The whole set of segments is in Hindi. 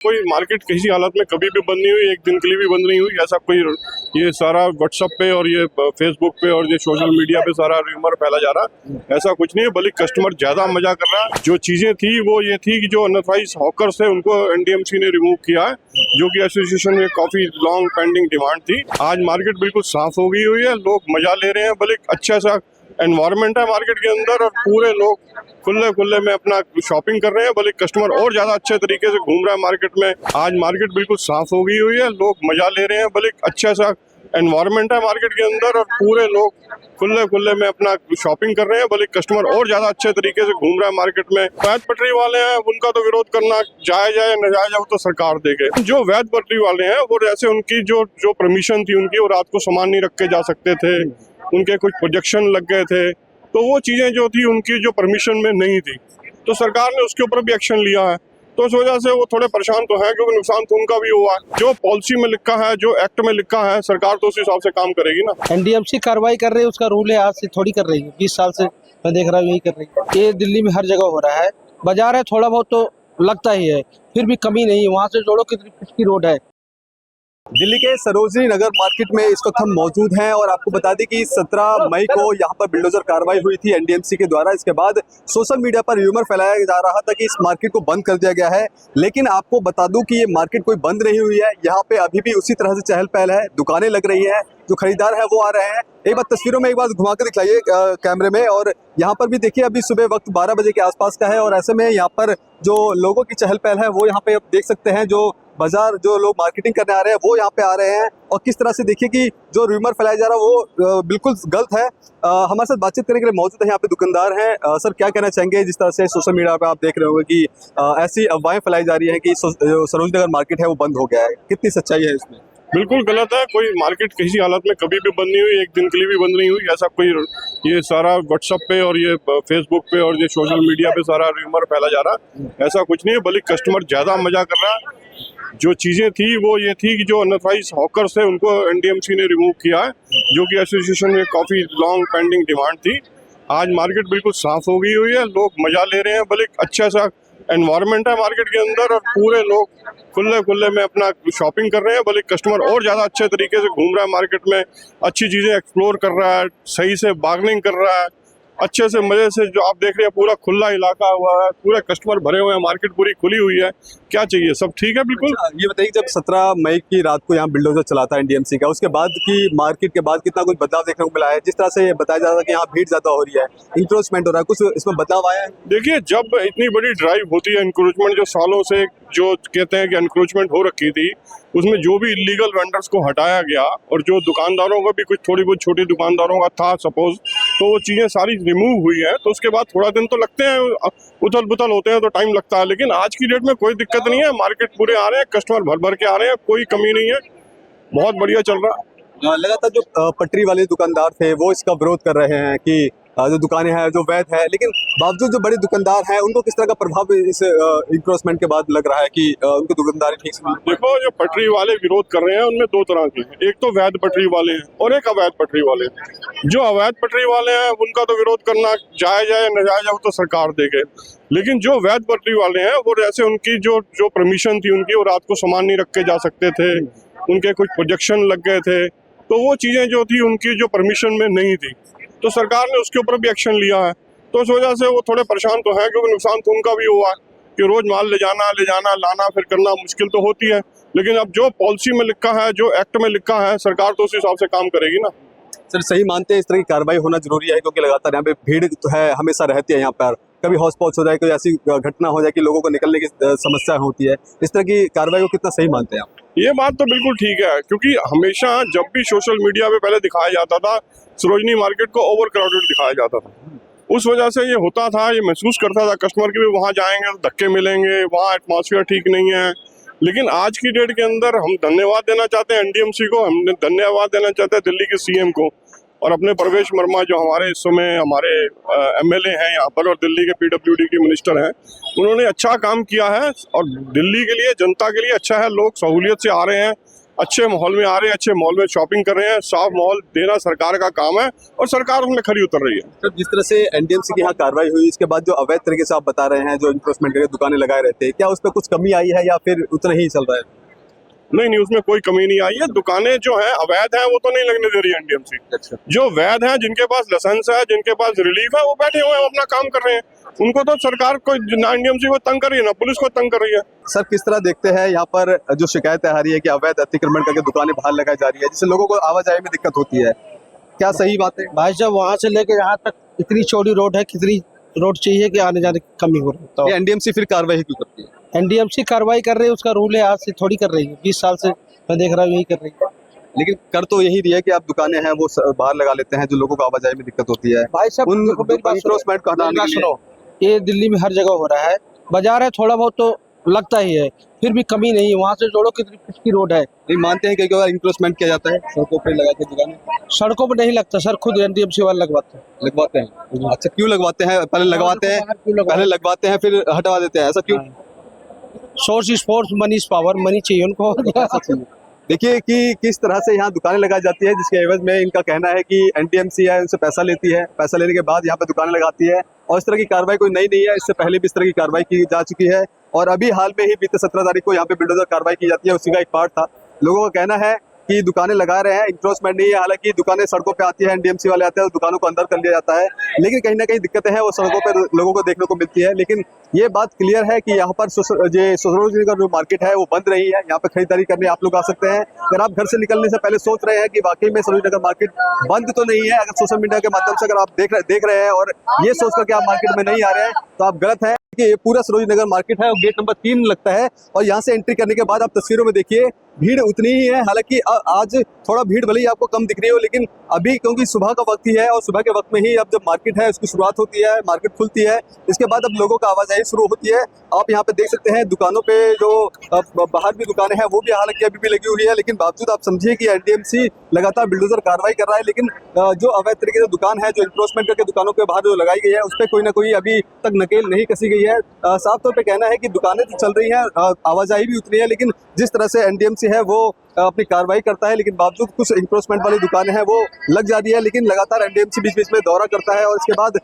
कोई मार्केट किसी हालत में कभी भी बंद नहीं हुई, एक दिन के लिए भी बंद नहीं हुई। ऐसा कोई ये सारा व्हाट्सएप पे और ये फेसबुक पे और ये सोशल मीडिया पे सारा रूमर फैला जा रहा है, ऐसा कुछ नहीं है। बल्कि कस्टमर ज्यादा मजा कर रहा है। जो चीजें थी वो ये थी कि जो अनऑथराइज हॉकर्स थे उनको एनडीएमसी ने रिमूव किया है, जो कि एसोसिएशन में काफी लॉन्ग पेंडिंग डिमांड थी। आज मार्केट बिल्कुल साफ हो गई हुई है, लोग मजा ले रहे हैं। बल्कि अच्छा सा एनवायरनमेंट है मार्केट के अंदर और पूरे लोग खुले में अपना शॉपिंग कर रहे हैं। बल्कि कस्टमर और ज्यादा अच्छे तरीके से घूम रहा है मार्केट में। आज मार्केट बिल्कुल साफ हो गई हुई है, लोग मजा ले रहे हैं। बल्कि अच्छा सा एनवायरनमेंट है मार्केट के अंदर और पूरे लोग खुले में अपना शॉपिंग कर रहे हैं। बल्कि कस्टमर और ज्यादा अच्छे तरीके से घूम रहा है मार्केट में। वैध पटरी वाले हैं उनका तो विरोध करना जायज है, नजायज है वो तो सरकार देखे। जो वैध पटरी वाले हैं वो जैसे उनकी जो परमिशन थी उनकी, वो रात को सामान नहीं रख के जा सकते थे, उनके कुछ प्रोजेक्शन लग गए थे, तो वो चीजें जो थी उनकी जो परमिशन में नहीं थी, तो सरकार ने उसके ऊपर भी एक्शन लिया है। तो इस वजह से वो थोड़े परेशान तो है, क्योंकि नुकसान तो उनका भी हुआ है। जो पॉलिसी में लिखा है, जो एक्ट में लिखा है, सरकार तो उस हिसाब से काम करेगी ना। एनडीएमसी कार्रवाई कर रही है, उसका रूल है, आज से थोड़ी कर रही है, 20 साल से मैं देख रहा हूँ यही कर रही है। ये दिल्ली में हर जगह हो रहा है। बाजार है, थोड़ा बहुत तो लगता ही है, फिर भी कमी नहीं है। वहाँ से जोड़ो कितनी पिचकी रोड है। दिल्ली के सरोजनी नगर मार्केट में इस वक्त हम मौजूद हैं और आपको बता दें कि 17 मई को यहाँ पर बिल्डोजर कार्रवाई हुई थी एनडीएमसी के द्वारा। इसके बाद सोशल मीडिया पर र्यूमर फैलाया जा रहा था कि इस मार्केट को बंद कर दिया गया है, लेकिन आपको बता दूं कि ये मार्केट कोई बंद नहीं हुई है। यहाँ पे अभी भी उसी तरह से चहल पहल है, दुकानें लग रही हैं, जो खरीदार है वो आ रहे हैं। एक बार तस्वीरों में एक बार घुमा के दिखलाइए कैमरे में। और यहाँ पर भी देखिए अभी सुबह वक्त 12 बजे के आसपास का है और ऐसे में यहाँ पर जो लोगों की चहल पहल है वो यहाँ पे आप देख सकते हैं। जो बाजार जो लोग मार्केटिंग करने आ रहे हैं वो यहाँ पे आ रहे हैं और किस तरह से देखिए कि जो रूमर फैलाया जा रहा है वो बिल्कुल गलत है। हमारे साथ बातचीत करने के लिए मौजूद है यहाँ पे दुकानदार हैं। सर क्या कहना चाहेंगे, जिस तरह से सोशल मीडिया पे आप देख रहे होंगे कि ऐसी अफवाहें फैलाई जा रही है कि सरोजनी नगर मार्केट है वो बंद हो गया है, कितनी सच्चाई है इसमें? बिल्कुल गलत है। कोई मार्केट किसी हालत में कभी भी बंद नहीं हुई, एक दिन के लिए भी बंद नहीं हुई। ऐसा कोई ये सारा व्हाट्सएप पे और ये फेसबुक पे और ये सोशल मीडिया पे सारा रूमर फैला जा रहा है, ऐसा कुछ नहीं है। बल्कि कस्टमर ज्यादा मजा कर रहा है। जो चीजें थी वो ये थी कि जो अनऑथराइज हॉकर्स थे उनको एनडीएमसी ने रिमूव किया है, जो कि एसोसिएशन में काफी लॉन्ग पेंडिंग डिमांड थी। आज मार्केट बिल्कुल साफ हो गई हुई है, लोग मजा ले रहे हैं। बल्कि अच्छा सा एनवायरनमेंट है मार्केट के अंदर और पूरे लोग खुले में अपना शॉपिंग कर रहे हैं। बल्कि कस्टमर और ज्यादा अच्छे तरीके से घूम रहा है मार्केट में, अच्छी चीजें एक्सप्लोर कर रहा है, सही से बार्गेनिंग कर रहा है, अच्छे से मजे से। जो आप देख रहे हैं पूरा खुला इलाका हुआ है, पूरे कस्टमर भरे हुए हैं, मार्केट पूरी खुली हुई है। क्या चाहिए, सब ठीक है बिल्कुल। ये बताइए जब 17 मई की रात को यहाँ बिल्डोजर चला था एनडीएमसी का, उसके बाद की मार्केट के बाद कितना कुछ बदलाव देखने को मिला है? जिस तरह से बताया जा रहा है कि यहाँ भीड़ ज्यादा हो रही है, इंक्रोचमेंट हो रहा है, कुछ इसमें बदलाव आया है? देखिए, जब इतनी बड़ी ड्राइव होती है, इंक्रोचमेंट जो सालों से जो कहते हैं कि इंक्रोचमेंट हो रखी थी, उसमें जो भी इलीगल वेंडर्स को हटाया गया और जो दुकानदारों का भी कुछ थोड़ी बहुत छोटी दुकानदारों का था सपोज, तो वो चीजें सारी रिमूव हुई है। तो उसके बाद थोड़ा दिन तो लगते हैं, उथल पुथल होते हैं तो टाइम लगता है, लेकिन आज की डेट में कोई दिक्कत नहीं है। मार्केट पूरे आ रहे हैं, कस्टमर भर के आ रहे हैं, कोई कमी नहीं है, बहुत बढ़िया चल रहा है। लगातार जो पटरी वाले दुकानदार थे वो इसका विरोध कर रहे हैं कि जो दुकानें हैं जो वैध है, लेकिन बावजूद जो बड़े दुकानदार हैं उनको किस तरह का प्रभाव इस इंक्रोचमेंट के बाद लग रहा है कि उनकी दुकानदारी ठीक से? देखो, जो पटरी वाले विरोध कर रहे हैं उनमें दो तरह के हैं, एक तो वैध पटरी वाले हैं और एक अवैध पटरी वाले हैं। जो अवैध पटरी वाले हैं उनका तो विरोध करना जायज है, नजायज है वो तो सरकार देखे। लेकिन जो वैध पटरी वाले हैं वो जैसे उनकी जो परमिशन थी उनकी, वो रात को सामान नहीं रख के जा सकते थे, उनके कुछ प्रोजेक्शन लग गए थे, तो वो चीजें जो थी उनकी जो परमिशन में नहीं थी, तो सरकार ने उसके ऊपर भी एक्शन लिया है। तो इस वजह से वो थोड़े परेशान तो हैं, क्योंकि नुकसान तो उनका भी हुआ है कि रोज माल ले जाना लाना फिर करना मुश्किल तो होती है। लेकिन अब जो पॉलिसी में लिखा है, जो एक्ट में लिखा है, सरकार तो उस हिसाब से काम करेगी ना। सर सही मानते हैं इस तरह की कार्रवाई होना जरूरी है, क्योंकि लगातार यहाँ पे भीड़ तो है, हमेशा रहती है यहाँ पर, कभी हॉटस्पॉट हो जाए, कोई ऐसी घटना हो जाए कि लोगों को निकलने की समस्या होती है, इस तरह की कार्रवाई को कितना सही मानते हैं आप? ये बात तो बिल्कुल ठीक है, क्योंकि हमेशा जब भी सोशल मीडिया पे पहले दिखाया जाता था सरोजनी मार्केट को ओवर क्राउडेड दिखाया जाता था, उस वजह से ये होता था, ये महसूस करता था कस्टमर की भी वहाँ जाएंगे तो धक्के मिलेंगे, वहाँ एटमॉस्फेयर ठीक नहीं है। लेकिन आज की डेट के अंदर हम धन्यवाद देना चाहते हैं एनडीएमसी को, हम धन्यवाद देना चाहते हैं दिल्ली के सीएम को और अपने प्रवेश वर्मा जो हमारे इस समय हमारे एमएलए हैं यहाँ पर और दिल्ली के पीडब्ल्यूडी के मिनिस्टर हैं। उन्होंने अच्छा काम किया है और दिल्ली के लिए, जनता के लिए अच्छा है। लोग सहूलियत से आ रहे हैं, अच्छे माहौल में आ रहे हैं, अच्छे माहौल में शॉपिंग कर रहे हैं। साफ माहौल देना सरकार का काम है और सरकार उसमें खरी उतर रही है। सर, जिस तरह से एनडीएमसी की यहाँ कार्रवाई हुई, इसके बाद जो अवैध तरीके से आप बता रहे हैं, जो इंक्रोचमेंट करके दुकानें लगाए रहते हैं, क्या उस पर कुछ कमी आई है या फिर उतना ही चल रहा है? नहीं, उसमें कोई कमी नहीं आई है। दुकानें जो हैं अवैध हैं वो तो नहीं लगने दे रही है एनडीएमसी। अच्छा। जो वैध हैं, जिनके पास लाइसेंस है, जिनके पास रिलीफ है, वो बैठे हुए हैं, अपना काम कर रहे हैं। उनको तो सरकार को ना एनडीएमसी को तंग कर रही है ना पुलिस को तंग कर रही है। सर, किस तरह देखते हैं यहाँ पर जो शिकायतें आ रही है कि अवैध अतिक्रमण करके दुकानें बाहर लगाई जा रही है, जिससे लोगों को आवाजाही में दिक्कत होती है, क्या सही बात है? भाई साहब वहाँ से लेके यहाँ तक इतनी चौड़ी रोड है, कितनी रोड चाहिए कि आने जाने की कमी हो रही है। तो ये एनडीएमसी फिर कार्रवाई क्यों करती है? एनडीएमसी कार्रवाई कर रही है, उसका रूल है, आज से थोड़ी कर रही है। 20 साल से मैं देख रहा हूँ यही कर रही है। लेकिन कर तो यही रही है कि आप दुकानें हैं वो बाहर लगा लेते हैं, जो लोगों को आवाजाही में दिक्कत होती है। भाई साहब उन देखो, मेरी बात सुनो, इंक्रोचमेंट को हटाने के लिए- सुनो, ये दिल्ली में हर जगह हो रहा है। बाजार है, थोड़ा बहुत तो लगता ही है, फिर भी कमी नहीं है। वहाँ से जोड़ो कितनी पिचकी रोड है। नहीं मानते हैं कि कई बार इंक्रोचमेंट किया जाता है सड़कों पे लगा के दुकानें? सड़कों पर नहीं लगता सर, खुद एनडीएमसी वाले लगवाते हैं। लगवाते हैं? अच्छा, क्यों लगवाते हैं? पहले लगवाते हैं फिर हटवा देते हैं, ऐसा क्यों? Source is force, money is power, money चाहिए उनको। देखिए कि किस तरह से यहाँ दुकानें लगाई जाती है, जिसके एवज में इनका कहना है कि एनडीएमसी है उनसे पैसा लेती है, पैसा लेने के बाद यहाँ पे दुकानें लगाती है। और इस तरह की कार्रवाई कोई नई नहीं है, इससे पहले भी इस तरह की कार्रवाई की जा चुकी है। और अभी हाल में ही बीते 17 तारीख को यहाँ पे बुलडोजर कार्रवाई की जाती है, उसी का एक पार्ट था। लोगों का कहना है कि दुकानें लगा रहे हैं, इंक्रोचमेंट नहीं है। हालांकि दुकानें सड़कों पे आती है, एनडीएमसी वाले आते हैं, दुकानों को अंदर कर लिया जाता है, लेकिन कहीं ना कहीं दिक्कतें हैं वो सड़कों पर लोगों को देखने को मिलती है। लेकिन ये बात क्लियर है कि यहाँ पर सरोजनी नगर जो मार्केट है वो बंद रही है। यहाँ पे खरीदारी करने आप लोग आ सकते हैं। अगर आप घर से निकलने से पहले सोच रहे हैं कि वाकई में सरोजनी नगर मार्केट बंद तो नहीं है, अगर सोशल मीडिया के माध्यम से अगर आप देख रहे हैं और ये सोच कर के आप मार्केट में नहीं आ रहे हैं, तो आप गलत है। कि ये पूरा सरोजनी नगर मार्केट है और गेट नंबर 3 लगता है, और यहाँ से एंट्री करने के बाद आप तस्वीरों में देखिए भीड़ उतनी ही है। हालांकि आज थोड़ा भीड़ भले ही आपको कम दिख रही हो, लेकिन अभी क्योंकि सुबह का वक्त ही है और सुबह के वक्त में ही अब जब मार्केट है उसकी शुरुआत होती है, मार्केट खुलती है, इसके बाद अब लोगों का आवाजाही शुरू होती है। आप यहाँ पे देख सकते हैं दुकानों पे जो बाहर भी दुकानें हैं वो भी हालांकि अभी भी लगी हुई है, लेकिन बावजूद आप समझिए कि एनडीएमसी लगातार बुलडोजर कार्रवाई कर रहा है। लेकिन जो अवैध तरीके से दुकान है, जो इंक्रोचमेंट करके दुकानों के बाहर जो लगाई गई है, उस पर कोई ना कोई अभी तक नकेल नहीं कसी गई है। साफ तौर पे कहना है कि दुकानें तो चल रही हैं, आवाजाही भी उतरी है, लेकिन जिस तरह से एनडीएमसी है वो अपनी कार्रवाई करता है, लेकिन बावजूद कुछ इंक्रोचमेंट वाली दुकानें हैं वो लग जाती है। लेकिन लगातार एनडीएमसी बीच बीच में दौरा करता है और इसके बाद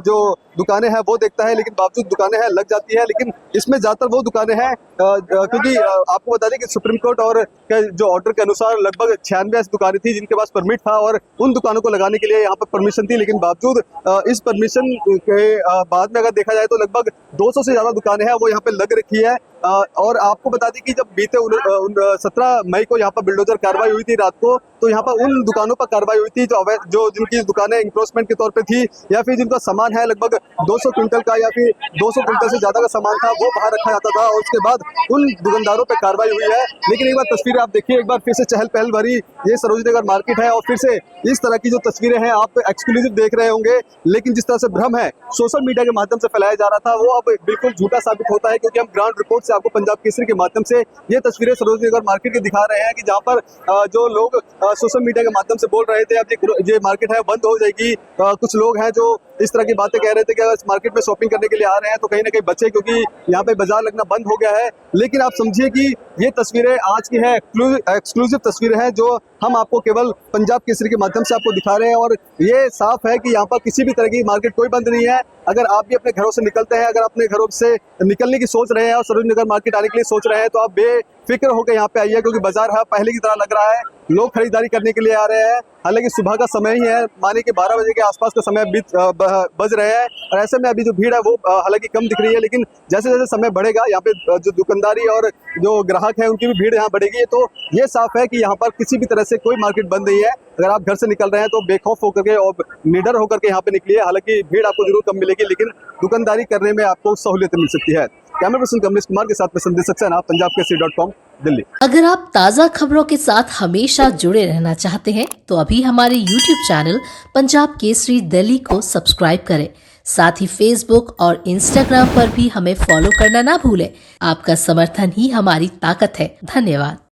जो दुकानें हैं वो देखता है, लेकिन बावजूद दुकानें हैं लग जाती है। लेकिन इसमें ज्यादातर वो दुकानें हैं क्योंकि आपको बता दें कि सुप्रीम कोर्ट और जो ऑर्डर के अनुसार लगभग 96 ऐसी दुकानें थी जिनके पास परमिट था और उन दुकानों को लगाने के लिए यहाँ पर परमिशन थी। लेकिन बावजूद इस परमिशन के बाद में अगर देखा जाए तो लगभग 200 से ज्यादा दुकानें हैं वो यहाँ पे लग रखी है। और आपको बता दें कि जब बीते 17 मई को यहाँ पर बुलडोजर कार्रवाई हुई थी रात को, तो यहाँ पर उन दुकानों पर कार्रवाई हुई थी जो जिनकी दुकानें इंक्रोचमेंट के तौर पे थी, या फिर जिनका सामान है लगभग 200 क्विंटल का या फिर 200 क्विंटल से ज्यादा का सामान था वो बाहर रखा जाता था, और उसके बाद उन दुकानदारों पे कार्रवाई हुई है। लेकिन एक बार तस्वीरें आप देखिए, एक बार फिर से चहल पहल भरी ये सरोजनी नगर मार्केट है और फिर से इस तरह की जो तस्वीरें हैं आप एक्सक्लूसिव देख रहे होंगे। लेकिन जिस तरह से भ्रम है सोशल मीडिया के माध्यम से फैलाया जा रहा था वो अब बिल्कुल झूठा साबित होता है, क्योंकि हम ग्राउंड रिपोर्ट से आपको पंजाब केसरी के माध्यम से ये तस्वीरें सरोजनी नगर मार्केट की दिखा रहे हैं कि जहाँ पर जो लोग सोशल मीडिया के माध्यम से बोल रहे थे अब ये मार्केट है बंद हो जाएगी, कुछ लोग हैं जो इस तरह की बातें कह रहे थे कि अगर इस मार्केट में शॉपिंग करने के लिए आ रहे हैं तो कहीं ना कहीं बचे, क्योंकि यहाँ पे बाजार लगना बंद हो गया है। लेकिन आप समझिए कि ये तस्वीरें आज की है, एक्सक्लूसिव तस्वीरें हैं जो हम आपको केवल पंजाब केसरी के माध्यम से आपको दिखा रहे हैं, और ये साफ है कि यहाँ पर किसी भी तरह की मार्केट कोई बंद नहीं है। अगर आप भी अपने घरों से निकलते हैं, अगर अपने घरों से निकलने की सोच रहे हैं और सरोजनी नगर मार्केट आने के लिए सोच रहे हैं, तो आप बेफिक्र होकर यहाँ पे आइए, क्योंकि बाजार है पहले की तरह लग रहा है, लोग खरीदारी करने के लिए आ रहे हैं। हालांकि सुबह का समय ही है, माने कि 12 बजे के आसपास का समय बज रहे हैं, और ऐसे में अभी जो भीड़ है वो हालांकि कम दिख रही है। लेकिन जैसे जैसे समय बढ़ेगा यहाँ पे जो दुकानदारी और जो ग्राहक है उनकी भी भीड़ यहाँ बढ़ेगी। तो ये साफ है कि यहाँ पर किसी भी तरह से कोई मार्केट बंद नहीं है। अगर आप घर से निकल रहे हैं तो बेखौफ होकर के और निडर होकर के यहाँ पे निकलिए। हालांकि भीड़ आपको जरूर कम मिलेगी, लेकिन दुकानदारी करने में आपको सहूलियत मिल सकती है। कैमरा पर्सन कमलेश कुमार के साथ में संदेश सक्सेना, punjabkesari.com, दिल्ली। अगर आप ताज़ा खबरों के साथ हमेशा जुड़े रहना चाहते हैं तो अभी हमारे YouTube चैनल पंजाब केसरी दिल्ली को सब्सक्राइब करें। साथ ही Facebook और Instagram पर भी हमें फॉलो करना ना भूलें। आपका समर्थन ही हमारी ताकत है। धन्यवाद।